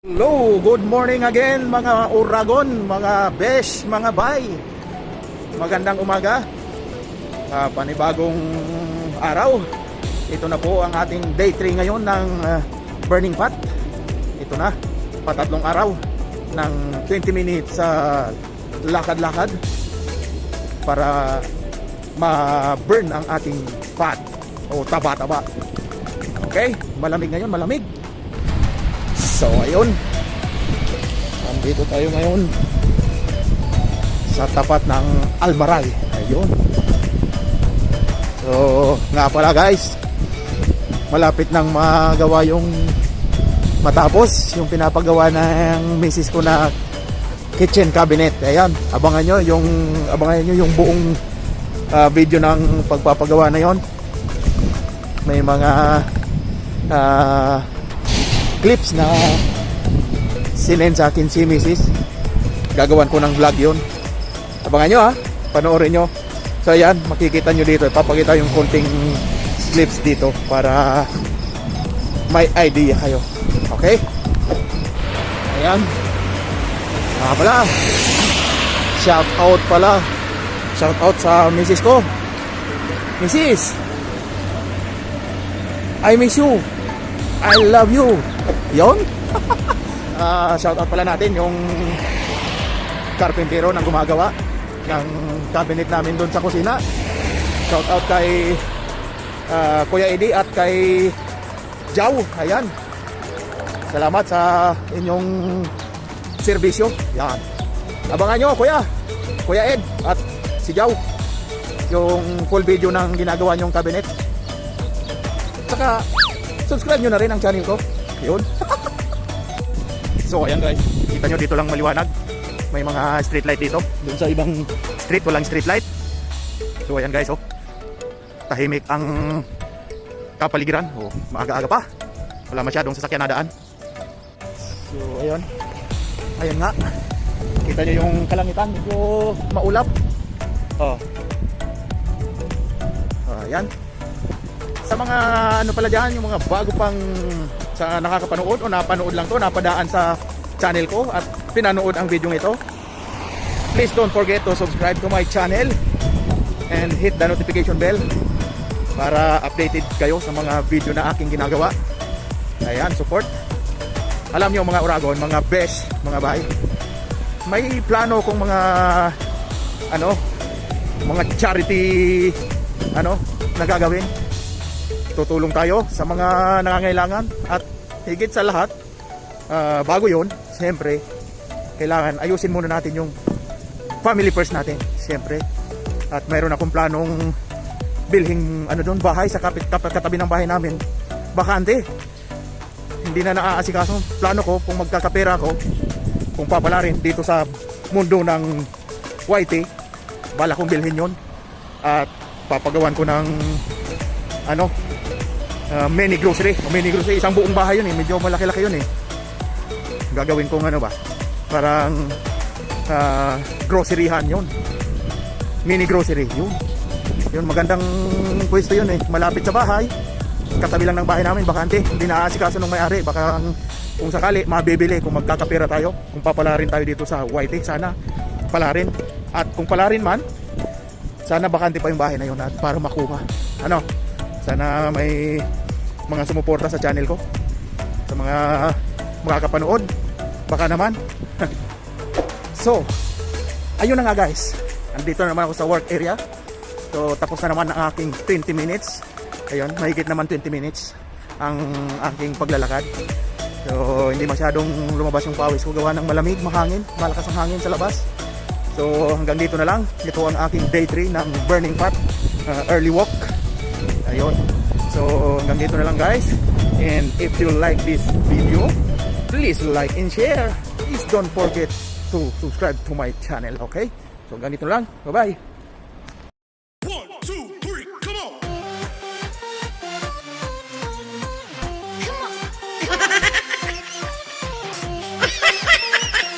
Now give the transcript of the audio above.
Hello, good morning again mga Uragon, mga besh, mga bay. Magandang umaga. Panibagong araw. Ito na po ang ating day 3 ngayon ng Burning Fat. Ito na, patatlong araw ng 20 minutes sa lakad-lakad para ma-burn ang ating fat o taba-taba. Okay, malamig ngayon, malamig. So ayun, nandito tayo ngayon sa tapat ng Almaray. Ayun. So nga pala guys, malapit nang magawa yung matapos yung pinapagawa ng misis ko na kitchen cabinet. Ayan, abangan nyo yung buong video ng pagpapagawa na yon. May mga clips na sinend sa akin si Mrs. Gagawan ko ng vlog yun. Abangan nyo panoorin nyo. So ayan, makikita nyo dito, ipapakita yung konting clips dito para may idea kayo. Okay? Ayan. Pala, shout out sa Mrs. ko. Mrs. I miss you, I love you. Yon. Shout out pala natin yung karpentero na gumagawa ng cabinet namin doon sa kusina. Shout out kay Kuya Eddie at kay Jaw. Ayan, salamat sa inyong serbisyo. Yan, abangan nyo Kuya Ed at si Jaw yung full video ng ginagawa nyong cabinet. Saka subscribe nyo na rin ang channel ko. Yun. So ayan guys, kita nyo dito lang maliwanag. May mga street light dito. Doon sa ibang street walang street light. So ayan guys, tahimik ang kapaligiran. Maaga-aga pa, wala masyadong sasakyan na daan. So ayun, ayan nga, kita nyo yung kalangitan, medyo maulap. Ayan. Sa mga ano pala dyan, yung mga bago pang sa nakakapanood o napanood lang to, napadaan sa channel ko at pinanood ang video ito, please don't forget to subscribe to my channel and hit the notification bell para updated kayo sa mga video na aking ginagawa. Ayan, support. Alam nyo mga Uragon, mga besh, mga bay, may plano kong mga charity nagagawin. Tutulong tayo sa mga nangangailangan at higit sa lahat, bago yun, siyempre kailangan ayusin muna natin yung family first natin, siyempre. At mayroon akong planong bilhing bahay sa katabi ng bahay namin, bakante. Hindi na naaasikaso. Plano ko kung magkakapera ko, kung papalarin dito sa mundo ng YT, bala kong bilhin yun at papagawan ko ng mini grocery, isang buong bahay yun medyo malaki-laki yun gagawin kong parang groceryhan yun, mini grocery yun magandang pwesto yun malapit sa bahay, katabi lang ng bahay namin, bakante, hindi naaasikaso ng may-ari. Baka kung sakali mabibili, kung magkakapera tayo, kung papalarin tayo dito sa YT, sana palarin, at kung palarin man, sana bakante pa yung bahay na yun at para makuha sana may mga sumuporta sa channel ko, sa mga makakapanood, baka naman. So ayun na nga guys, andito naman ako sa work area. So tapos na naman ang aking 20 minutes. Ayun, mahigit naman 20 minutes ang aking paglalakad. So hindi masyadong lumabas yung pawis ko gawa ng malamig, mahangin, malakas ang hangin sa labas. So hanggang dito na lang. Ito ang aking day 3 ng Burning Fat early walk. Ayun. So hanggang dito na lang guys. And if you like this video, please like and share. Please don't forget to subscribe to my channel, okay? So hanggang dito na lang. Bye bye.